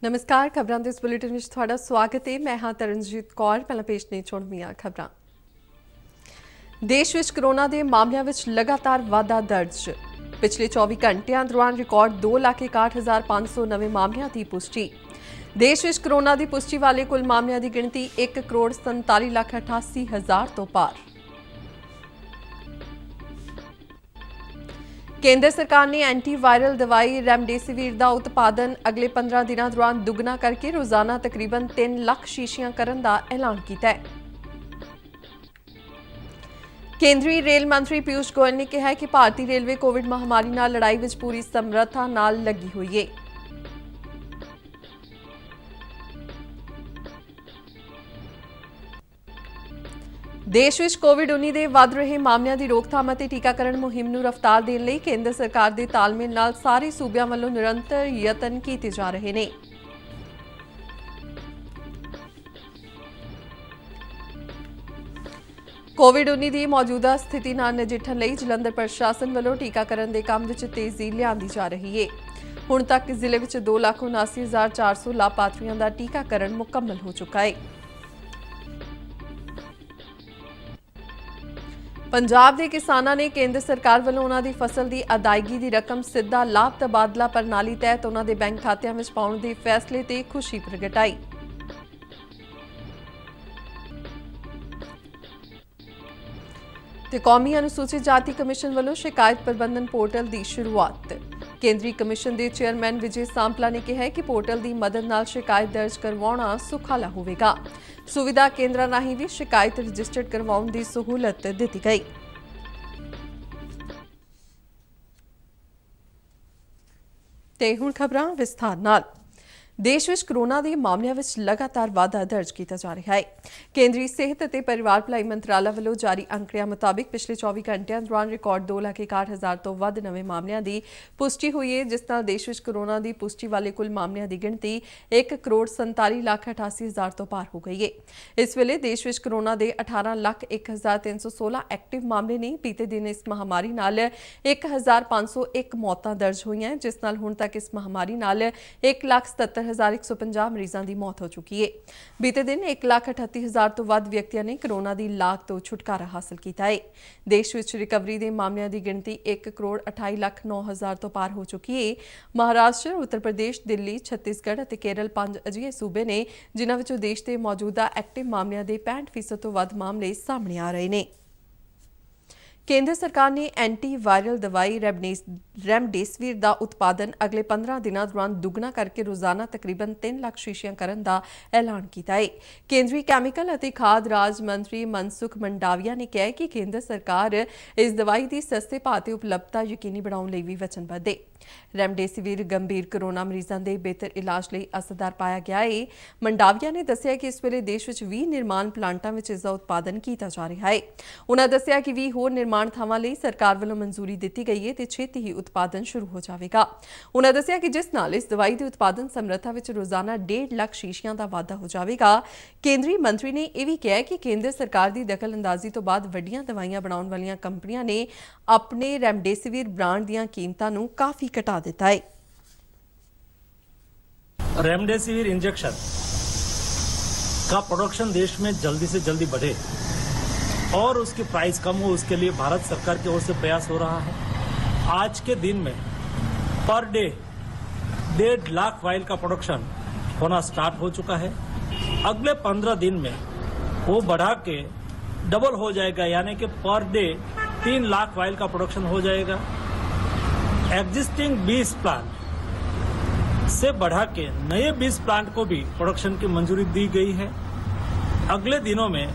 नमस्कार खबरां दे इस बुलेटिन विच तुहाडा स्वागत है। मैं हां तरनजीत कौर। पहला पेश ने चुणवीआं खबरां। देश विच कोरोना के मामलों में लगातार वाधा दर्ज। पिछले 24 घंटिया दौरान रिकॉर्ड 2,61,500 नवे मामलों की पुष्टि। देश विच कोरोना की पुष्टि वाले कुल मामलों की गिणती 1,47,88,000 तो पार। केंद्र सरकार ने एंटीवायरल दवाई रेमडेसिविर का उत्पादन अगले 15 दिनों दौरान दुगना करके रोजाना तकरीबन 3 लाख शीशियां करने का ऐलान किया है। केंद्रीय रेल मंत्री पीयूष गोयल ने कहा है कि भारतीय रेलवे कोविड महामारी नाल लड़ाई विच पूरी समर्था नाल लगी हुई है। देश विच कोविड-19 ਦੇ ਵੱਧ ਰਹੇ ਮਾਮਲਿਆਂ ਦੀ ਰੋਕਥਾਮ ਅਤੇ ਟੀਕਾਕਰਨ ਮੁਹਿੰਮ ਨੂੰ ਰਫ਼ਤਾਰ ਦੇਣ ਲਈ ਕੇਂਦਰ ਸਰਕਾਰ ਦੇ ਤਾਲਮੇਲ ਨਾਲ ਸਾਰੇ ਸੂਬਿਆਂ ਵੱਲੋਂ ਨਿਰੰਤਰ ਯਤਨ ਕੀਤੇ ਜਾ ਰਹੇ ਨੇ। ਕੋਵਿਡ-19 ਦੀ ਮੌਜੂਦਾ ਸਥਿਤੀ ਨਾਲ ਨਜਿੱਠਣ ਲਈ ਜਲੰਧਰ ਪ੍ਰਸ਼ਾਸਨ ਵੱਲੋਂ ਟੀਕਾਕਰਨ ਦੇ ਕੰਮ ਵਿੱਚ ਤੇਜ਼ੀ ਲਿਆਂਦੀ ਜਾ ਰਹੀ ਹੈ। ਹੁਣ ਤੱਕ ਜ਼ਿਲ੍ਹੇ ਵਿੱਚ 2,79,400 ਲਾਭਪਾਤਰੀਆਂ ਦਾ ਟੀਕਾਕਰਨ ਮੁਕੰਮਲ ਹੋ ਚੁੱਕਾ ਹੈ। पंजाब के किसानों ने केंद्र सरकार वालों उन्हां दी फसल की अदायगी की रकम सीधा लाभ तबादला प्रणाली तहत उन्हां दे बैंक खात्यां विच पाउण दे फैसले ते खुशी प्रगटाई। ते कौमी अनुसूचित जाति कमिशन वालों शिकायत प्रबंधन पोर्टल की शुरुआत। केंद्रीय कमिशन के चेयरमैन विजय सांपला ने कहा कि पोर्टल की मदद नाल शिकायत दर्ज करवाना सुखाला होवेगा। सुविधा केंद्र राही भी शिकायत रजिस्टर्ड करवाउण की सहूलत दी गई। ते हुण खबरां विस्तार नाल। देश विच कोरोना के मामलों में लगातार वाधा दर्ज किया जा रहा है। केंद्रीय सेहत और परिवार भलाई मंत्रालय वालों जारी अंकड़ियां मुताबिक पिछले 24 घंटिया दौरान रिकॉर्ड 2,61,000 तो वध नवे मामलों की पुष्टि हुई है, जिस नाल देश विच कोरोना की पुष्टि वाले कुल मामलों की गिणती 1,47,88,000 तो पार हो गई है। इस वेले देश विच कोरोना के 18,01,316 एक्टिव मामले ने। बीते दिन इस महामारी नाल 1,501 मौतां दर्ज हुई हैं, जिस नाल हुण तक इस महामारी नाल 1,77,150 मरीजों की मौत हो चुकी है। बीते दिन 1,38,000 तो वध व्यक्तियों ने कोरोना की लाग तो छुटकारा हासिल किया है। देश विच रिकवरी के मामलों की गिणती 1,28,09,000 तो पार हो चुकी है। महाराष्ट्र, उत्तर प्रदेश, दिल्ली, छत्तीसगढ़ और केरल 5 अजिहे सूबे ने जिन्हां विचों देश के मौजूदा एक्टिव मामलों के 65% तो वध मामले सामने आ रहे हैं। केंद्र सरकार ने एंटीवायरल दवाई रेमडेसिविर का उत्पादन अगले 15 दिनों दौरान दुगना करके रोजाना तकरीबन 3 लाख शीशियां करने का ऐलान किया है। केंद्रीय कैमिकल और खाद राज मंत्री मनसुख मंडाविया ने कहा कि केंद्र सरकार इस दवाई की सस्ते भाव से उपलब्धता यकीनी बनाने लिए भी वचनबद्ध है। रेमडेसिविर गंभीर कोरोना मरीजों के बेहतर इलाज लिए असरदार पाया गया है। मंडाविया ने दस्सिया कि इस वेले देश में 20 निर्माण प्लांटों में इसका उत्पादन किया जा रहा है। उन्होंने दस्सिया कि 20 होर निर्माण थावां लई सरकार वालों मंजूरी दी गई है तो छेती ही उत्पादन शुरू हो जाएगा। उन्होंने दस्सिया कि जिस नाल इस दवाई की उत्पादन समर्था में रोजाना 1.5 लाख शीशियां का वाधा हो जाएगा। केंद्रीय मंत्री ने यह भी कहा कि केंद्र सरकार की दखल अंदाजी तो बाद वड्डियां दवाइयां बनाने वाली कंपनियां ने अपने रेमडेसिविर ब्रांड दी कीमतां नूं काफी घटा दिता है। रेमडेसिविर इंजेक्शन का प्रोडक्शन देश में जल्दी से जल्दी बढ़े और उसकी प्राइस कम हो, उसके लिए भारत सरकार की ओर से प्रयास हो रहा है। आज के दिन में पर डे 1.5 लाख वाइल का प्रोडक्शन होना स्टार्ट हो चुका है। अगले 15 दिन में वो बढ़ा के डबल हो जाएगा, यानी कि पर डे 3 लाख वाइल का प्रोडक्शन हो जाएगा। एग्जिस्टिंग 20 प्लांट से बढ़ा के नए 20 प्लांट को भी प्रोडक्शन की मंजूरी दी गई है। अगले दिनों में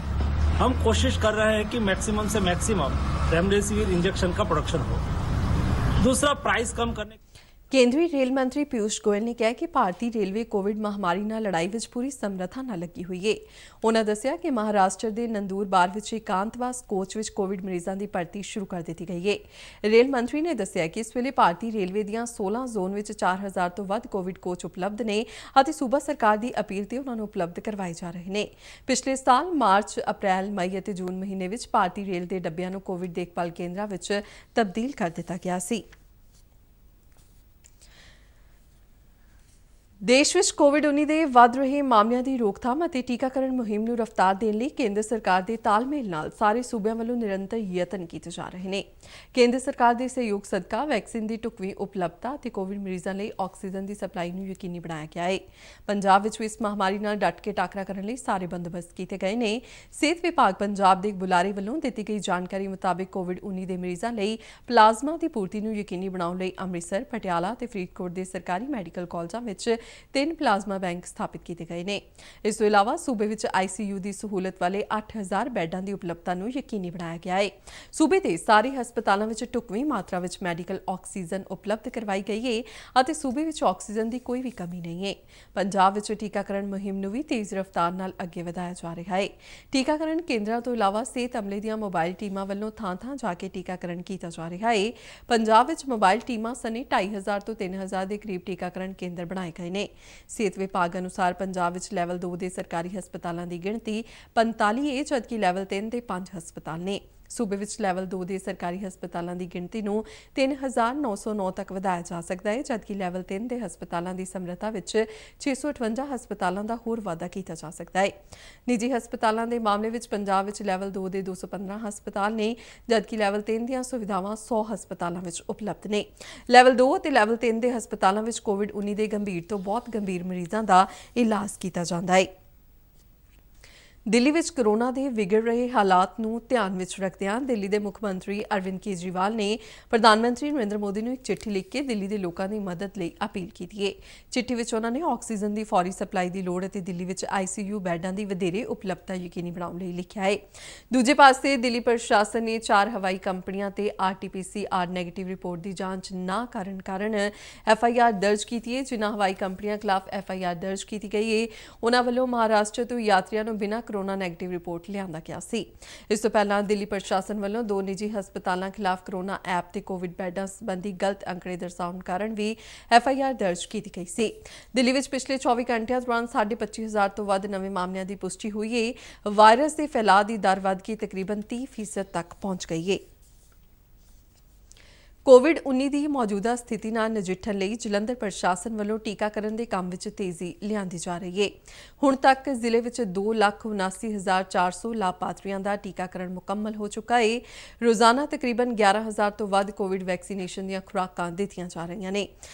हम कोशिश कर रहे हैं कि मैक्सिमम से मैक्सिमम रेमडेसिविर इंजेक्शन का प्रोडक्शन हो। दूसरा, प्राइस कम करने। केंद्रीय रेल मंत्री पीयूष गोयल ने कहा कि भारतीय रेलवे कोविड महामारी नाल लड़ाई विच पूरी समर्था नाल लगी हुई है। उन्होंने दस्सिया कि महाराष्ट्र के नंदूरबार विच एकांतवास कोच विच कोविड मरीजों की भर्ती शुरू कर दी गई है। रेल मंत्री ने दस्सिया कि इस वेले भारतीय रेलवे दीयां 16 जोन विच 4,000 तो वध कोविड कोच उपलब्ध ने और सूबा सरकार की अपील ते उन्हां नूं उपलब्ध करवाए जा रहे हैं। पिछले साल मार्च, अप्रैल, मई और जून महीने विच भारतीय रेल के डब्बियां नूं कोविड देखभाल केंद्रां विच तब्दील कर दिता गया सी। ਦੇਸ਼ ਵਿੱਚ ਕੋਵਿਡ-19 ਦੇ ਵੱਧ ਰਹੇ ਮਾਮਲਿਆਂ ਦੀ ਰੋਕਥਾਮ ਅਤੇ ਟੀਕਾਕਰਨ ਮੁਹਿੰਮ ਨੂੰ ਰਫ਼ਤਾਰ ਦੇਣ ਲਈ ਕੇਂਦਰ ਸਰਕਾਰ ਦੇ ਤਾਲਮੇਲ ਨਾਲ ਸਾਰੇ ਸੂਬਿਆਂ ਵੱਲੋਂ ਨਿਰੰਤਰ ਯਤਨ ਕੀਤੇ ਜਾ ਰਹੇ ਨੇ। ਕੇਂਦਰ ਸਰਕਾਰ ਦੇ ਸਹਿਯੋਗ ਸਦਕਾ ਵੈਕਸੀਨ ਦੀ ਢੁਕਵੀਂ ਉਪਲਬਧਤਾ ਅਤੇ ਕੋਵਿਡ ਮਰੀਜ਼ਾਂ ਲਈ ਆਕਸੀਜਨ ਦੀ ਸਪਲਾਈ ਨੂੰ ਯਕੀਨੀ ਬਣਾਇਆ ਗਿਆ ਹੈ। ਪੰਜਾਬ ਵਿੱਚ ਵੀ ਇਸ ਮਹਾਮਾਰੀ ਨਾਲ ਡਟ ਕੇ ਟਾਕਰਾ ਕਰਨ ਲਈ ਸਾਰੇ ਬੰਦੋਬਸਤ ਕੀਤੇ ਗਏ ਨੇ। ਸਿਹਤ ਵਿਭਾਗ ਪੰਜਾਬ ਦੇ ਇੱਕ ਬੁਲਾਰੇ ਵੱਲੋਂ ਦਿੱਤੀ ਗਈ ਜਾਣਕਾਰੀ ਮੁਤਾਬਕ ਕੋਵਿਡ-19 ਦੇ ਮਰੀਜ਼ਾਂ ਲਈ ਪਲਾਜ਼ਮਾ ਦੀ ਪੂਰਤੀ ਨੂੰ ਯਕੀਨੀ ਬਣਾਉਣ ਲਈ ਅੰਮ੍ਰਿਤਸਰ, ਪਟਿਆਲਾ ਅਤੇ ਫਰੀਦਕੋਟ ਦੇ ਸਰਕਾਰੀ ਮੈਡੀਕਲ ਕਾਲਜਾਂ ਵਿੱਚ 3 ਪਲਾਜ਼ਮਾ ਬੈਂਕ ਸਥਾਪਿਤ ਕੀਤੇ ਗਏ ਨੇ। ਇਸ ਤੋਂ ਇਲਾਵਾ ਸੂਬੇ ਵਿੱਚ ICU ਦੀ ਸਹੂਲਤ ਵਾਲੇ 8000 ਬੈੱਡਾਂ ਦੀ ਉਪਲਬਧਤਾ ਨੂੰ ਯਕੀਨੀ ਬਣਾਇਆ ਗਿਆ ਹੈ। ਸੂਬੇ ਦੇ ਸਾਰੇ ਹਸਪਤਾਲਾਂ ਵਿੱਚ ਢੁਕਵੀਂ ਮਾਤਰਾ ਵਿੱਚ ਮੈਡੀਕਲ ਆਕਸੀਜਨ ਉਪਲਬਧ ਕਰਵਾਈ ਗਈ ਹੈ ਅਤੇ ਸੂਬੇ ਵਿੱਚ ਆਕਸੀਜਨ ਦੀ ਕੋਈ ਵੀ ਕਮੀ ਨਹੀਂ ਹੈ। ਪੰਜਾਬ ਵਿੱਚ ਟੀਕਾਕਰਨ ਮੁਹਿੰਮ ਨੂੰ ਵੀ ਤੇਜ਼ ਰਫ਼ਤਾਰ ਨਾਲ ਅੱਗੇ ਵਧਾਇਆ ਜਾ ਰਿਹਾ ਹੈ। ਟੀਕਾਕਰਨ ਕੇਂਦਰਾਂ ਤੋਂ ਇਲਾਵਾ ਸਿਹਤ ਅਮਲੇ ਦੀਆਂ ਮੋਬਾਈਲ ਟੀਮਾਂ ਵੱਲੋਂ ਥਾਂ-ਥਾਂ ਜਾ ਕੇ ਟੀਕਾਕਰਨ ਕੀਤਾ ਜਾ ਰਿਹਾ ਹੈ। ਪੰਜਾਬ ਵਿੱਚ ਮੋਬਾਈਲ ਟੀਮਾਂ ਸਣੇ 2500 ਤੋਂ 3000 ਦੇ ਕਰੀਬ ਟੀਕਾਕਰਨ ਕੇਂਦਰ ਬਣਾਏ ਗਏ ਨੇ। ਸਿਹਤ ਵਿਭਾਗ ਅਨੁਸਾਰ ਪੰਜਾਬ ਵਿੱਚ ਲੈਵਲ 2 ਦੇ ਸਰਕਾਰੀ ਹਸਪਤਾਲਾਂ ਦੀ ਗਿਣਤੀ 45 ਹੈ, ਜਦਕਿ ਲੈਵਲ 3 ਦੇ 5 ਹਸਪਤਾਲ ਨੇ। ਸੂਬੇ ਵਿੱਚ ਲੈਵਲ 2 ਦੇ ਸਰਕਾਰੀ ਹਸਪਤਾਲਾਂ ਦੀ ਗਿਣਤੀ ਨੂੰ 3909 ਤੱਕ ਵਧਾਇਆ ਜਾ ਸਕਦਾ ਹੈ, ਜਦਕਿ ਲੈਵਲ 3 ਦੇ ਹਸਪਤਾਲਾਂ ਦੀ ਸਮਰੱਥਾ ਵਿੱਚ 658 ਹਸਪਤਾਲਾਂ ਦਾ ਹੋਰ ਵਾਧਾ ਕੀਤਾ ਜਾ ਸਕਦਾ ਹੈ। ਨਿੱਜੀ ਹਸਪਤਾਲਾਂ ਦੇ ਮਾਮਲੇ ਵਿੱਚ ਪੰਜਾਬ ਵਿੱਚ ਲੈਵਲ 2 ਦੇ 215 ਹਸਪਤਾਲ ਨੇ, ਜਦਕਿ ਲੈਵਲ 3 ਦੀਆਂ ਸੁਵਿਧਾਵਾਂ 100 ਹਸਪਤਾਲਾਂ ਵਿੱਚ ਉਪਲਬਧ ਨੇ। ਲੈਵਲ 2 ਅਤੇ ਲੈਵਲ 3 ਦੇ ਹਸਪਤਾਲਾਂ ਵਿੱਚ ਕੋਵਿਡ-19 ਦੇ ਗੰਭੀਰ ਤੋਂ ਬਹੁਤ ਗੰਭੀਰ ਮਰੀਜ਼ਾਂ ਦਾ ਇਲਾਜ ਕੀਤਾ ਜਾਂਦਾ ਹੈ। ਦਿੱਲੀ ਵਿੱਚ ਕੋਰੋਨਾ ਦੇ ਵਿਗੜ ਰਹੇ ਹਾਲਾਤ ਨੂੰ ਧਿਆਨ ਵਿੱਚ ਰੱਖਦਿਆਂ ਦਿੱਲੀ ਦੇ ਮੁੱਖ ਮੰਤਰੀ ਅਰਵਿੰਦ ਕੇਜਰੀਵਾਲ ਨੇ ਪ੍ਰਧਾਨ ਮੰਤਰੀ ਨਰਿੰਦਰ ਮੋਦੀ ਨੂੰ ਇੱਕ ਚਿੱਠੀ ਲਿਖ ਕੇ ਦਿੱਲੀ ਦੇ ਲੋਕਾਂ ਦੀ ਮਦਦ ਲਈ ਅਪੀਲ ਕੀਤੀ ਹੈ। ਚਿੱਠੀ ਵਿੱਚ ਉਹਨਾਂ ਨੇ ਆਕਸੀਜਨ ਦੀ ਫੌਰੀ ਸਪਲਾਈ ਦੀ ਲੋੜ ਅਤੇ ਦਿੱਲੀ ਵਿੱਚ ICU ਬੈੱਡਾਂ ਦੀ ਵਧੇਰੇ ਉਪਲਬਧਤਾ ਯਕੀਨੀ ਬਣਾਉਣ ਲਈ ਲਿਖਿਆ ਹੈ। ਦੂਜੇ ਪਾਸੇ ਦਿੱਲੀ ਪ੍ਰਸ਼ਾਸਨ ਨੇ 4 ਹਵਾਈ ਕੰਪਨੀਆਂ ਤੇ RT-PCR ਨੈਗੇਟਿਵ ਰਿਪੋਰਟ ਦੀ ਜਾਂਚ ਨਾ ਕਰਨ ਕਾਰਨ FIR ਦਰਜ ਕੀਤੀ ਹੈ। ਜਿਨ੍ਹਾਂ ਹਵਾਈ ਕੰਪਨੀਆਂ ਖਿਲਾਫ FIR ਦਰਜ ਕੀਤੀ ਗਈ ਹੈ, ਉਹਨਾਂ ਵੱਲੋਂ ਮਹਾਰਾਸ਼ਟਰ ਤੋਂ ਯਾਤਰੀਆਂ ਨੂੰ ਬਿਨਾਂ ਕੋਰੋਨਾ ਨੈਗੇਟਿਵ ਰਿਪੋਰਟ ਲਿਆਂਦਾ ਗਿਆ ਸੀ। ਇਸ ਤੋਂ ਪਹਿਲਾਂ ਦਿੱਲੀ ਪ੍ਰਸ਼ਾਸਨ ਵੱਲੋਂ 2 ਨਿੱਜੀ ਹਸਪਤਾਲਾਂ ਖਿਲਾਫ ਕੋਰੋਨਾ ਐਪ ਤੇ ਕੋਵਿਡ ਬੈੱਡਾਂ ਸੰਬੰਧੀ ਗਲਤ ਅੰਕੜੇ ਦਰਸਾਉਣ ਕਾਰਨ ਵੀ FIR ਦਰਜ ਕੀਤੀ ਗਈ ਸੀ। ਦਿੱਲੀ ਵਿੱਚ ਪਿਛਲੇ 24 ਘੰਟਿਆਂ ਦੌਰਾਨ 25000 ਤੋਂ ਵੱਧ ਨਵੇਂ ਮਾਮਲਿਆਂ ਦੀ ਪੁਸ਼ਟੀ ਹੋਈ ਹੈ। ਵਾਇਰਸ ਦੇ ਫੈਲਾਅ ਦੀ ਦਰ ਵੱਧ ਕੇ ਤਕਰੀਬਨ 30% ਤੱਕ ਪਹੁੰਚ ਗਈ ਹੈ। ਕੋਵਿਡ-19 ਦੀ ਮੌਜੂਦਾ ਸਥਿਤੀ ਨਾਲ ਨਜਿੱਠਣ ਲਈ ਜਲੰਧਰ ਪ੍ਰਸ਼ਾਸਨ ਵੱਲੋਂ ਟੀਕਾਕਰਨ ਦੇ ਕੰਮ ਵਿੱਚ ਤੇਜ਼ੀ ਲਿਆਂਦੀ ਜਾ ਰਹੀ ਹੈ। ਹੁਣ ਤੱਕ ਜ਼ਿਲ੍ਹੇ ਵਿੱਚ 2,79,400 ਲਾਭਪਾਤਰੀਆਂ ਦਾ ਟੀਕਾਕਰਨ ਮੁਕੰਮਲ ਹੋ ਚੁੱਕਾ ਹੈ। ਰੋਜ਼ਾਨਾ ਤਕਰੀਬਨ 11000 ਤੋਂ ਵੱਧ ਕੋਵਿਡ ਵੈਕਸੀਨੇਸ਼ਨ ਦੀਆਂ ਖੁਰਾਕਾਂ ਦਿੱਤੀਆਂ ਜਾ ਰਹੀਆਂ ਨੇ।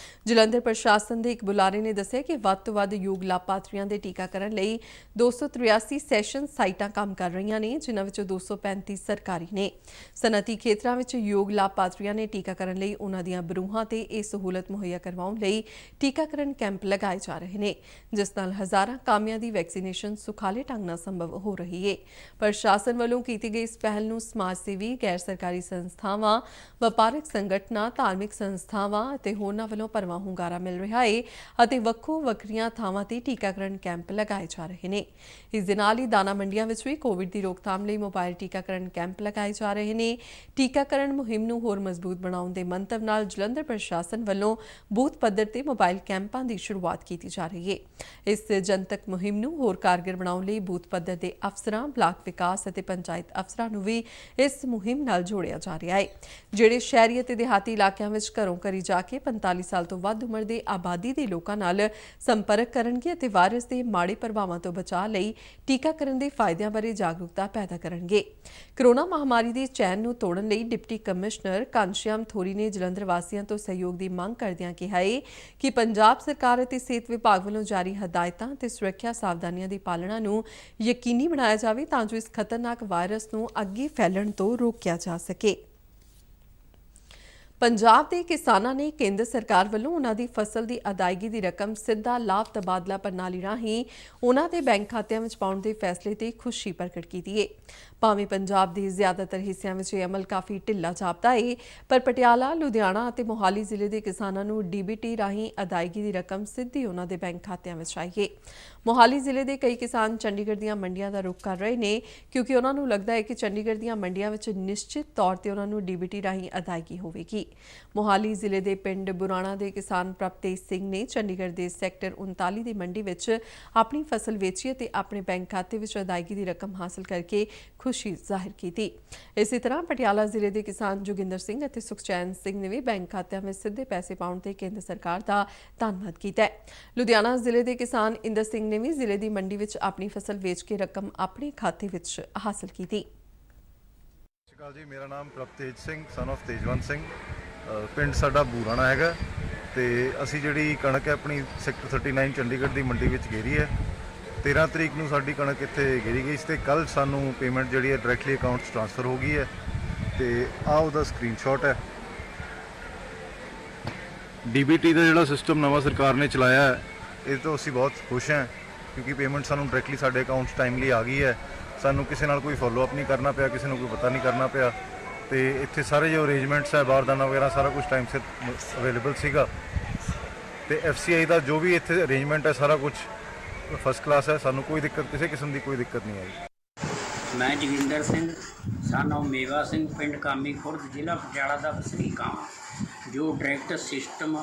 ਜਲੰਧਰ ਪ੍ਰਸ਼ਾਸਨ ਦੇ ਇੱਕ ਬੁਲਾਰੇ ਨੇ ਦੱਸਿਆ ਕਿ ਵੱਧ ਤੋਂ ਵੱਧ ਯੋਗ ਲਾਭਪਾਤਰੀਆਂ ਦੇ ਟੀਕਾਕਰਨ ਲਈ 283 ਸੈਸ਼ਨ ਸਾਈਟਾਂ ਕੰਮ ਕਰ ਰਹੀਆਂ ਨੇ, ਜਿਨ੍ਹਾਂ ਵਿੱਚੋਂ 235 ਸਰਕਾਰੀ ਨੇ। ਸਨਅਤੀ ਖੇਤਰਾਂ ਵਿੱਚ ਯੋਗ ਲਾਭਪਾਤਰੀਆਂ ਨੇ ਟੀਕਾਕਰਨ ਲਈ ਉਹਨਾਂ ਦੀਆਂ ਬਰੂਹਾਂ ਤੇ ਇਹ ਸਹੂਲਤ ਮੁਹੱਈਆ ਕਰਵਾਉਣ ਲਈ ਟੀਕਾਕਰਨ ਕੈਂਪ ਲਗਾਏ ਜਾ ਰਹੇ ਨੇ, ਜਿਸ ਨਾਲ ਹਜ਼ਾਰਾਂ ਕਾਮਿਆਂ ਦੀ ਵੈਕਸੀਨੇਸ਼ਨ ਸੁਖਾਲੇ ਢੰਗ ਨਾਲ ਸੰਭਵ ਹੋ ਰਹੀ ਹੈ। ਪ੍ਰਸ਼ਾਸਨ ਵੱਲੋਂ ਕੀਤੀ ਗਈ ਇਸ ਪਹਿਲ ਨੂੰ ਸਮਾਜ ਸੇਵੀ, ਗੈਰ ਸਰਕਾਰੀ ਸੰਸਥਾਵਾਂ, ਵਪਾਰਕ ਸੰਗਠਨਾਂ, ਧਾਰਮਿਕ ਸੰਸਥਾਵਾਂ ਅਤੇ ਹੋਰਨਾਂ ਵੱਲੋਂ ਭਰਵਾਂ ਹੁੰਗਾਰਾ ਮਿਲ ਰਿਹਾ ਹੈ ਅਤੇ ਵੱਖੋ ਵੱਖਰੀਆਂ ਥਾਵਾਂ ਤੇ ਟੀਕਾਕਰਨ ਕੈਂਪ ਲਗਾਏ ਜਾ ਰਹੇ ਨੇ। ਇਸ ਦੇ ਨਾਲ ਹੀ ਦਾਣਾ ਮੰਡੀਆਂ ਵਿੱਚ ਵੀ ਕੋਵਿਡ ਦੀ ਰੋਕਥਾਮ ਲਈ ਮੋਬਾਈਲ ਟੀਕਾਕਰਨ ਕੈਂਪ ਲਗਾਏ ਜਾ ਰਹੇ ਨੇ। ਟੀਕਾਕਰਨ ਮੁਹਿੰਮ ਨੂੰ ਹੋਰ ਮਜ਼ਬੂਤ ਬਣਾਉਣ ਦੇ ਮੰਤਵ ਨਾਲ ਜਲੰਧਰ ਪ੍ਰਸ਼ਾਸਨ ਵੱਲੋਂ ਬੂਥ ਪੱਧਰ ਤੇ ਮੋਬਾਈਲ ਕੈਂਪਾਂ ਦੀ ਸ਼ੁਰੂਆਤ ਕੀਤੀ ਜਾ ਰਹੀ ਹੈ। ਇਸ ਜਨਤਕ ਮੁਹਿੰਮ ਨੂੰ ਹੋਰ ਕਾਰਗਰ ਬਣਾਉਣ ਲਈ ਬੂਥ ਪੱਧਰ ਦੇ ਅਫਸਰਾਂ, ਬਲਾਕ ਵਿਕਾਸ ਅਤੇ ਪੰਚਾਇਤ ਅਫਸਰਾਂ ਨੂੰ ਵੀ ਇਸ ਮੁਹਿੰਮ ਨਾਲ ਜੋੜਿਆ ਜਾ ਰਿਹਾ ਹੈ, ਜਿਹੜੇ ਸ਼ਹਿਰੀ ਅਤੇ ਦਿਹਾਤੀ ਇਲਾਕਿਆਂ ਵਿੱਚ ਘਰੋਂ ਘਰੀ ਜਾ ਕੇ 45 ਸਾਲ ਤੋਂ ਵੱਧ ਉਮਰ ਦੇ ਆਬਾਦੀ ਦੇ ਲੋਕਾਂ ਨਾਲ ਸੰਪਰਕ ਕਰਨਗੇ ਅਤੇ ਵਾਇਰਸ ਦੇ ਮਾੜੇ ਪ੍ਰਭਾਵਾਂ ਤੋਂ ਬਚਾਅ ਲਈ ਟੀਕਾਕਰਨ ਦੇ ਫਾਇਦਿਆਂ ਬਾਰੇ ਜਾਗਰੂਕਤਾ ਪੈਦਾ ਕਰਨਗੇ। ਕੋਰੋਨਾ ਮਹਾਮਾਰੀ ਦੀ ਚੈਨ ਨੂੰ ਤੋੜਨ ਲਈ ਡਿਪਟੀ ਕਮਿਸ਼ਨਰ ਘਨਸ਼ਿਆਮ ਥੋਰੀ ਨੇ ਜਲੰਧਰ ਵਾਸੀਆਂ ਤੋਂ ਸਹਿਯੋਗ ਦੀ ਮੰਗ ਕਰਦਿਆਂ ਕਿਹਾ ਹੈ ਕਿ ਪੰਜਾਬ ਸਰਕਾਰ ਅਤੇ ਸਿਹਤ ਵਿਭਾਗ ਵੱਲੋਂ ਜਾਰੀ ਹਦਾਇਤਾਂ ਤੇ ਸੁਰੱਖਿਆ ਸਾਵਧਾਨੀਆਂ ਦੀ ਪਾਲਣਾ ਨੂੰ ਯਕੀਨੀ ਬਣਾਇਆ ਜਾਵੇ ਤਾਂ ਜੋ ਇਸ ਖਤਰਨਾਕ ਵਾਇਰਸ ਨੂੰ ਅੱਗੇ ਫੈਲਣ ਤੋਂ ਰੋਕਿਆ ਜਾ ਸਕੇ। ਪੰਜਾਬ ਦੇ ਕਿਸਾਨਾਂ ਨੇ ਕੇਂਦਰ ਸਰਕਾਰ ਵੱਲੋਂ ਉਹਨਾਂ ਦੀ ਫਸਲ ਦੀ ਅਦਾਇਗੀ ਦੀ ਰਕਮ ਸਿੱਧਾ ਲਾਭ ਤਬਾਦਲਾ ਪ੍ਰਣਾਲੀ ਰਾਹੀਂ ਉਹਨਾਂ ਦੇ ਬੈਂਕ ਖਾਤਿਆਂ ਵਿੱਚ ਪਾਉਣ ਦੇ ਫੈਸਲੇ ਤੇ ਖੁਸ਼ੀ ਪ੍ਰਗਟ ਕੀਤੀ ਹੈ। ਭਾਵੇਂ ਪੰਜਾਬ ਦੇ ਜ਼ਿਆਦਾਤਰ ਹਿੱਸਿਆਂ ਵਿੱਚ ਇਹ ਅਮਲ ਕਾਫੀ ਢਿੱਲਾ ਜਾਪਦਾ ਹੈ, ਪਰ ਪਟਿਆਲਾ, ਲੁਧਿਆਣਾ ਅਤੇ ਮੋਹਾਲੀ ਜ਼ਿਲ੍ਹੇ ਦੇ ਕਿਸਾਨਾਂ ਨੂੰ DBT ਰਾਹੀਂ ਅਦਾਇਗੀ ਦੀ ਰਕਮ ਸਿੱਧੀ ਉਹਨਾਂ ਦੇ ਬੈਂਕ ਖਾਤਿਆਂ ਵਿੱਚ ਆਈ ਹੈ। ਮੋਹਾਲੀ ਜ਼ਿਲ੍ਹੇ ਦੇ ਕਈ ਕਿਸਾਨ ਚੰਡੀਗੜ੍ਹ ਦੀਆਂ ਮੰਡੀਆਂ ਦਾ ਰੁਖ ਕਰ ਰਹੇ ਨੇ, ਕਿਉਂਕਿ ਉਹਨਾਂ ਨੂੰ ਲੱਗਦਾ ਹੈ ਕਿ ਚੰਡੀਗੜ੍ਹ ਦੀਆਂ ਮੰਡੀਆਂ ਵਿੱਚ ਨਿਸ਼ਚਿਤ ਤੌਰ ਤੇ ਉਹਨਾਂ ਨੂੰ DBT ਰਾਹੀਂ ਅਦਾਇਗੀ ਹੋਵੇਗੀ। ਮੋਹਾਲੀ ਜ਼ਿਲ੍ਹੇ ਦੇ ਪਿੰਡ ਬੁਰਾਣਾ ਦੇ ਕਿਸਾਨ ਪ੍ਰਭਤੇਜ ਸਿੰਘ ਨੇ ਚੰਡੀਗੜ੍ਹ ਦੇ ਸੈਕਟਰ 39 ਦੀ ਮੰਡੀ ਵਿੱਚ ਆਪਣੀ ਫਸਲ ਵੇਚੀ ਅਤੇ ਆਪਣੇ ਬੈਂਕ ਖਾਤੇ ਵਿੱਚ ਅਦਾਇਗੀ ਦੀ ਰਕਮ ਹਾਸਲ ਕਰਕੇ ਖੁਸ਼ੀ ਜ਼ਾਹਿਰ ਕੀਤੀ। ਇਸੇ ਤਰ੍ਹਾਂ ਪਟਿਆਲਾ ਜ਼ਿਲ੍ਹੇ ਦੇ ਕਿਸਾਨ ਜੋਗਿੰਦਰ ਸਿੰਘ ਅਤੇ ਸੁਖਚੈਨ ਸਿੰਘ ਨੇ ਵੀ ਬੈਂਕ ਖਾਤਿਆਂ ਵਿੱਚ ਸਿੱਧੇ ਪੈਸੇ ਪਾਉਣ ਤੇ ਕੇਂਦਰ ਸਰਕਾਰ ਦਾ ਧੰਨਵਾਦ ਕੀਤਾ ਹੈ। ਲੁਧਿਆਣਾ ਜ਼ਿਲ੍ਹੇ ਦੇ ਕਿਸਾਨ ਇੰਦਰ ਸਿੰਘ ਨੇ ਵੀ ਜ਼ਿਲ੍ਹੇ ਦੀ ਮੰਡੀ ਵਿੱਚ ਆਪਣੀ ਫਸਲ ਵੇਚ ਕੇ ਰਕਮ ਆਪਣੇ ਖਾਤੇ ਵਿੱਚ ਹਾਸਲ ਕੀਤੀ। ਸਤਿ ਸ਼੍ਰੀ ਅਕਾਲ ਜੀ, ਮੇਰਾ ਨਾਮ ਪ੍ਰਭਤੇਜ ਸਿੰਘ ਸਨ ਆਫ ਤੇਜਵੰਤ ਸਿੰਘ, ਪਿੰਡ ਸਾਡਾ ਬੂਰਾਣਾ ਹੈਗਾ ਤੇ ਅਸੀਂ ਜਿਹੜੀ ਕਣਕ ਹੈ ਆਪਣੀ ਸੈਕਟਰ 39 ਚੰਡੀਗੜ੍ਹ ਦੀ ਮੰਡੀ ਵਿੱਚ ਗੇਰੀ ਹੈ। 13 ਤਰੀਕ ਨੂੰ ਸਾਡੀ ਕਣਕ ਇੱਥੇ ਗੇਰੀ ਗਈ ਤੇ ਕੱਲ ਸਾਨੂੰ ਪੇਮੈਂਟ ਜਿਹੜੀ ਹੈ ਡਾਇਰੈਕਟਲੀ ਅਕਾਊਂਟ 'ਚ ਟ੍ਰਾਂਸਫਰ ਹੋ ਗਈ ਹੈ ਤੇ ਆਹ ਉਹਦਾ ਸਕਰੀਨਸ਼ਾਟ ਹੈ। DBT ਦਾ ਜਿਹੜਾ ਸਿਸਟਮ ਨਵਾਂ ਸਰਕਾਰ ਨੇ ਚਲਾਇਆ ਹੈ ਇਹ ਤੋਂ ਅਸੀਂ ਬਹੁਤ ਖੁਸ਼ ਹਾਂ ਕਿਉਂਕਿ ਪੇਮੈਂਟ ਸਾਨੂੰ ਡਾਇਰੈਕਟਲੀ ਸਾਡੇ ਅਕਾਊਂਟ 'ਚ ਟਾਈਮਲੀ ਆ ਗਈ ਹੈ। ਸਾਨੂੰ ਕਿਸੇ ਨਾਲ ਕੋਈ ਫੋਲੋ ਅਪ ਨਹੀਂ ਕਰਨਾ ਪਿਆ, ਕਿਸੇ ਨੂੰ ਕੋਈ ਪਤਾ ਨਹੀਂ ਕਰਨਾ ਪਿਆ ਤੇ ਇੱਥੇ ਸਾਰੇ ਜੋ ਅਰੇਂਜਮੈਂਟਸ ਹੈ ਬਾਰਦਾਨਾ ਵਗੈਰਾ ਸਾਰਾ ਕੁਝ ਟਾਈਮ ਸਿਰ ਅਵੇਲੇਬਲ ਸੀਗਾ ਤੇ FCI ਦਾ ਜੋ ਵੀ ਇੱਥੇ ਅਰੇਂਜਮੈਂਟ ਹੈ ਸਾਰਾ ਕੁਝ ਫਸਟ ਕਲਾਸ ਹੈ। ਸਾਨੂੰ ਕੋਈ ਦਿੱਕਤ, ਕਿਸੇ ਕਿਸਮ ਦੀ ਕੋਈ ਦਿੱਕਤ ਨਹੀਂ ਆਈ। ਮੈਂ ਜੋਗਿੰਦਰ ਸਿੰਘ ਸਨ ਆਫ ਮੇਵਾ ਸਿੰਘ, ਪਿੰਡ ਕਾਮੀ ਖੁਰਦ, ਜ਼ਿਲ੍ਹਾ ਪਟਿਆਲਾ ਦਾ ਵਸਨੀਕ ਹਾਂ। ਜੋ ਡਾਇਰੈਕਟ ਸਿਸਟਮ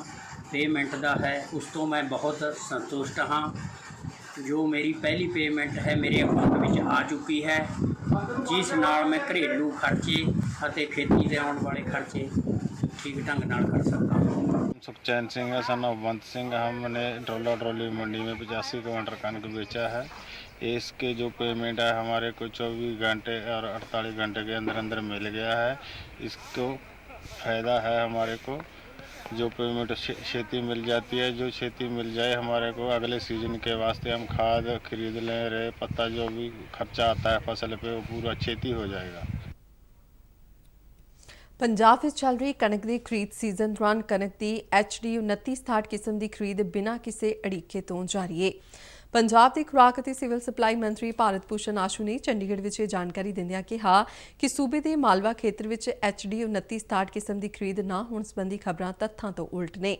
ਪੇਮੈਂਟ ਦਾ ਹੈ ਉਸ ਤੋਂ ਮੈਂ ਬਹੁਤ ਸੰਤੁਸ਼ਟ ਹਾਂ। ਜੋ ਮੇਰੀ ਪਹਿਲੀ ਪੇਮੈਂਟ ਹੈ ਮੇਰੇ ਅਕਾਊਂਟ ਵਿੱਚ ਆ ਚੁੱਕੀ ਹੈ, ਜਿਸ ਨਾਲ ਮੈਂ ਘਰੇਲੂ ਖਰਚੇ ਅਤੇ ਖੇਤੀ ਦੇ ਆਉਣ ਵਾਲੇ खर्चे ठीक ढंग नाल कर सकता हूँ। सुखचैन सिंह है सन ऑफ बंत सिंह। हमने ट्रॉली मंडी में 85 क्विंटल कणक बेचा है। इसके जो पेमेंट है हमारे को 24 घंटे और 48 घंटे के अंदर अंदर मिल गया है। इसको फ़ायदा है हमारे को, जो पेमेंट खेती मिल जाती है। जो खेती मिल जाए हमारे को अगले सीजन के वास्ते हम खाद खरीद लें, रे पत्ता जो भी खर्चा आता है फसल पे वो पूरा खेती हो जाएगा। ਪੰਜਾਬ ਵਿੱਚ ਚੱਲ ਰਹੀ ਕਣਕ ਦੀ ਖਰੀਦ ਸੀਜ਼ਨ ਦੌਰਾਨ ਕਣਕ ਦੀ HD 2967 ਕਿਸਮ ਦੀ ਖਰੀਦ ਬਿਨਾਂ ਕਿਸੇ ਅੜਿੱਕੇ ਤੋਂ ਜਾਰੀ ਹੈ। ਪੰਜਾਬ ਦੇ ਖੁਰਾਕ ਅਤੇ ਸਿਵਲ ਸਪਲਾਈ ਮੰਤਰੀ ਭਾਰਤ ਭੂਸ਼ਣ ਆਸ਼ੂ ਨੇ ਚੰਡੀਗੜ੍ਹ ਵਿੱਚ ਇਹ ਜਾਣਕਾਰੀ ਦਿੰਦਿਆਂ ਕਿਹਾ ਕਿ ਸੂਬੇ ਦੇ ਮਾਲਵਾ ਖੇਤਰ ਵਿੱਚ HD 2967 ਕਿਸਮ ਦੀ ਖਰੀਦ ਨਾ ਹੋਣ ਸੰਬੰਧੀ ਖਬਰਾਂ ਤੱਥਾਂ ਤੋਂ ਉਲਟ ਨੇ।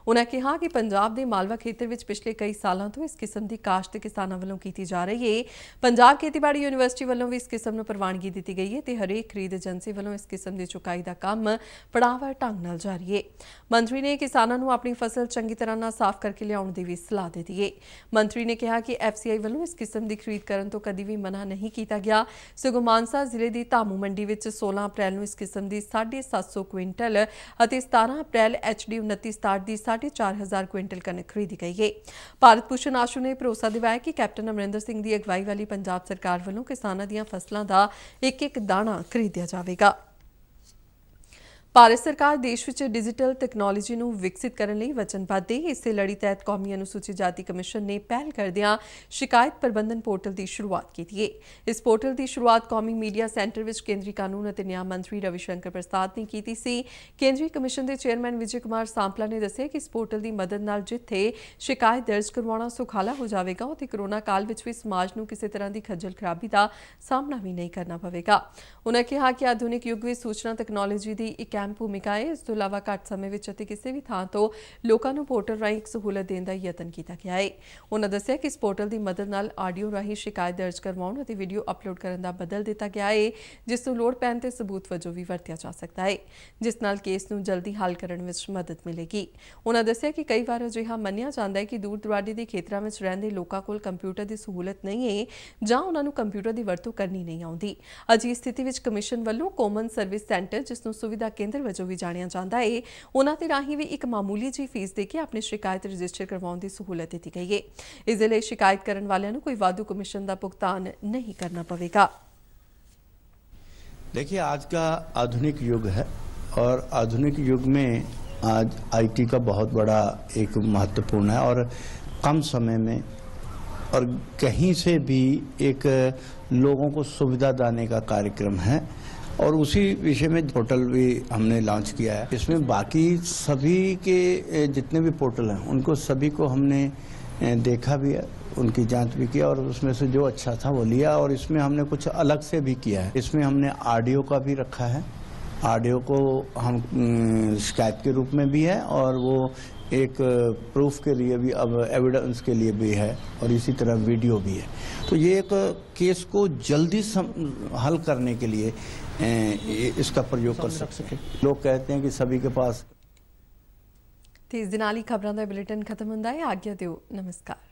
ਉਨ੍ਹਾਂ ਕਿਹਾ ਕਿ ਪੰਜਾਬ ਦੇ ਮਾਲਵਾ ਖੇਤਰ ਵਿੱਚ ਪਿਛਲੇ ਕਈ ਸਾਲਾਂ ਤੋਂ ਇਸ ਕਿਸਮ ਦੀ ਕਾਸ਼ਤ ਕਿਸਾਨਾਂ ਵੱਲੋਂ ਕੀਤੀ ਜਾ ਰਹੀ ਹੈ। ਪੰਜਾਬ ਖੇਤੀਬਾੜੀ ਯੂਨੀਵਰਸਿਟੀ ਵੱਲੋਂ ਵੀ ਇਸ ਕਿਸਮ ਨੂੰ ਪ੍ਰਵਾਨਗੀ ਦਿੱਤੀ ਗਈ ਹੈ ਤੇ ਹਰੇਕ ਖਰੀਦ ਏਜੰਸੀ ਵੱਲੋਂ ਇਸ ਕਿਸਮ ਦੀ ਚੁਕਾਈ ਦਾ ਕੰਮ ਪੜਾਅਵਾਰ ਢੰਗ ਨਾਲ ਜਾਰੀ ਹੈ। ਮੰਤਰੀ ਨੇ ਕਿਸਾਨਾਂ ਨੂੰ ਆਪਣੀ ਫਸਲ ਚੰਗੀ ਤਰ੍ਹਾਂ ਨਾਲ ਸਾਫ਼ ਕਰਕੇ ਲਿਆਉਣ ਦੀ ਵੀ ਸਲਾਹ ਦਿੱਤੀ ਹੈ। ਮੰਤਰੀ ਨੇ ਕਿਹਾ ਕਿ FCI ਵੱਲੋਂ ਇਸ ਕਿਸਮ ਦੀ ਖਰੀਦ ਕਰਨ ਤੋਂ ਕਦੀ ਵੀ ਮਨਾ ਨਹੀਂ ਕੀਤਾ ਗਿਆ। ਸਗੋਂ ਮਾਨਸਾ ਜ਼ਿਲ੍ਹੇ ਦੀ ਧਾਮੂ ਮੰਡੀ ਵਿੱਚ 16 ਅਪ੍ਰੈਲ ਨੂੰ ਇਸ ਕਿਸਮ ਦੀ 750 ਕੁਇੰਟਲ ਅਤੇ 17 ਅਪ੍ਰੈਲ HD 2967 ਦੀ 4500 ਕੁਇੰਟਲ ਕਣਕ ਖਰੀਦੀ ਗਈ ਹੈ। ਭਾਰਤ ਭੂਸ਼ਣ ਆਸ਼ੂ ਨੇ ਭਰੋਸਾ ਦਿਵਾਇਆ ਕਿ ਕੈਪਟਨ ਅਮਰਿੰਦਰ ਸਿੰਘ ਦੀ ਅਗਵਾਈ ਵਾਲੀ ਪੰਜਾਬ ਸਰਕਾਰ ਵੱਲੋਂ ਕਿਸਾਨਾਂ ਦੀਆਂ ਫਸਲਾਂ ਦਾ ਇੱਕ-ਇੱਕ ਦਾਣਾ ਖਰੀਦਿਆ ਜਾਵੇਗਾ। ਭਾਰਤ ਸਰਕਾਰ ਦੇਸ਼ ਵਿੱਚ ਡਿਜੀਟਲ ਤਕਨਾਲੋਜੀ ਨੂੰ ਵਿਕਸਿਤ ਕਰਨ ਲਈ ਵਚਨਬੱਧ ਹੈ। ਇਸੇ ਲੜੀ ਤਹਿਤ ਕੌਮੀ ਅਨੁਸੂਚਿਤ ਜਾਤੀ ਕਮਿਸ਼ਨ ਨੇ ਪਹਿਲ ਕਰਦਿਆਂ ਸ਼ਿਕਾਇਤ ਪ੍ਰਬੰਧਨ ਪੋਰਟਲ ਦੀ ਸ਼ੁਰੂਆਤ ਕੀਤੀ ਹੈ। ਇਸ ਪੋਰਟਲ ਦੀ ਸ਼ੁਰੂਆਤ ਕੌਮੀ ਮੀਡੀਆ ਸੈਂਟਰ ਵਿੱਚ ਕੇਂਦਰੀ ਕਾਨੂੰਨ ਅਤੇ ਨਿਆਂ ਮੰਤਰੀ ਰਵੀ ਸ਼ੰਕਰ ਪ੍ਰਸਾਦ ਨੇ ਕੀਤੀ ਸੀ। ਕੇਂਦਰੀ ਕਮਿਸ਼ਨ ਦੇ ਚੇਅਰਮੈਨ ਵਿਜੇ ਕੁਮਾਰ ਸਾਂਪਲਾ ਨੇ ਦੱਸਿਆ ਕਿ ਇਸ ਪੋਰਟਲ ਦੀ ਮਦਦ ਨਾਲ ਜਿੱਥੇ ਸ਼ਿਕਾਇਤ ਦਰਜ ਕਰਵਾਉਣਾ ਸੁਖਾਲਾ ਹੋ ਜਾਵੇਗਾ ਉੱਥੇ ਕੋਰੋਨਾ ਕਾਲ ਵਿੱਚ ਵੀ ਸਮਾਜ ਨੂੰ ਕਿਸੇ ਤਰ੍ਹਾਂ ਦੀ ਖੱਜਲ ਖਰਾਬੀ ਦਾ ਸਾਹਮਣਾ ਵੀ ਨਹੀਂ ਕਰਨਾ ਪਵੇਗਾ। ਉਨ੍ਹਾਂ ਕਿਹਾ ਕਿ ਆਧੁਨਿਕ ਯੁੱਗ ਵਿੱਚ ਸੂਚਨਾ ਤਕਨਾਲੋਜੀ ਦੀ ਇੱਕ ਅਹਿਮ ਭੂਮਿਕਾ ਹੈ। ਇਸ ਤੋਂ ਇਲਾਵਾ ਘੱਟ ਸਮੇਂ ਵਿੱਚ ਅਤੇ ਕਿਸੇ ਵੀ ਥਾਂ ਤੋਂ ਲੋਕਾਂ ਨੂੰ ਪੋਰਟਲ ਰਾਹੀਂ ਇੱਕ ਸਹੂਲਤ ਦੇਣ ਦਾ ਯਤਨ ਕੀਤਾ ਗਿਆ ਹੈ। ਉਨ੍ਹਾਂ ਦੱਸਿਆ ਕਿ ਇਸ ਪੋਰਟਲ ਦੀ ਮਦਦ ਨਾਲ ਆਡੀਓ ਰਾਹੀਂ ਸ਼ਿਕਾਇਤ ਦਰਜ ਕਰਵਾਉਣ ਅਤੇ ਵੀਡੀਓ ਅਪਲੋਡ ਕਰਨ ਦਾ ਬਦਲ ਦਿੱਤਾ ਗਿਆ ਹੈ, ਜਿਸ ਨੂੰ ਲੋੜ ਪੈਣ ਤੇ ਸਬੂਤ ਵਜੋਂ ਵੀ ਵਰਤਿਆ ਜਾ ਸਕਦਾ ਹੈ, ਜਿਸ ਨਾਲ ਕੇਸ ਨੂੰ ਜਲਦੀ ਹੱਲ ਕਰਨ ਵਿੱਚ ਮਦਦ ਮਿਲੇਗੀ। ਉਨ੍ਹਾਂ ਦੱਸਿਆ ਕਿ ਕਈ ਵਾਰ ਅਜਿਹਾ ਮੰਨਿਆ ਜਾਂਦਾ ਹੈ ਕਿ ਦੂਰ ਦੁਰਾਡੇ ਦੇ ਖੇਤਰਾਂ ਵਿੱਚ ਰਹਿੰਦੇ ਲੋਕਾਂ ਕੋਲ ਕੰਪਿਊਟਰ ਦੀ ਸਹੂਲਤ ਨਹੀਂ ਹੈ ਜਾਂ ਉਹਨਾਂ ਨੂੰ ਕੰਪਿਊਟਰ ਦੀ ਵਰਤੋਂ ਕਰਨੀ ਨਹੀਂ ਆਉਂਦੀ। ਅਜਿਹੀ ਸਥਿਤੀ ਵਿੱਚ ਕਮਿਸ਼ਨ ਵੱਲੋਂ ਕਾਮਨ ਸਰਵਿਸ ਸੈਂਟਰ, ਜਿਸ ਨੂੰ ਸੁਵਿਧਾ ਕੇਂਦਰ ਵਜੋਂ ਵੀ ਜਾਣਿਆ ਜਾਂਦਾ ਹੈ, ਉਹਨਾਂ ਦੇ ਰਾਹੀਂ ਵੀ ਇੱਕ ਮਾਮੂਲੀ ਜਿਹੀ ਫੀਸ ਦੇ ਕੇ ਆਪਣੀ ਸ਼ਿਕਾਇਤ ਰਜਿਸਟਰ ਕਰਵਾਉਣ ਦੀ ਸਹੂਲਤ ਦਿੱਤੀ ਗਈ ਹੈ। ਇਸ ਦੇ ਲਈ ਸ਼ਿਕਾਇਤ ਕਰਨ ਵਾਲਿਆਂ ਨੂੰ ਕੋਈ ਵਾਧੂ कमीशन का भुगतान नहीं करना पड़ेगा। देखिए, आज का आधुनिक युग है और आधुनिक युग में आज IT का बहुत बड़ा एक महत्वपूर्ण है और कम समय में और कहीं से भी एक लोगों को सुविधा देने का कार्यक्रम है और उसी विषय में पोर्टल भी हमने लॉन्च किया है। इसमें बाकी सभी के जितने भी पोर्टल हैं उनको सभी को हमने देखा भी है, उनकी जांच भी किया और उसमें से जो अच्छा था वो लिया और इसमें हमने कुछ अलग से भी किया है। इसमें हमने ऑडियो का भी रखा है ऑडियो को हम शिकायत के रूप में भी है और वो एक प्रूफ के लिए भी, अब एविडेंस के लिए भी है, और इसी तरह वीडियो भी है। तो ये एक केस को जल्दी हल करने के लिए इसका प्रयोग कर सकते हैं। लोग कहते हैं कि सभी के पास। ਤੇ ਇਸ ਦੇ ਨਾਲ ਹੀ ਖਬਰਾਂ ਦਾ ਬੁਲੇਟਿਨ ਖਤਮ ਹੁੰਦਾ ਹੈ। ਆਗਿਆ ਦਿਓ, ਨਮਸਕਾਰ।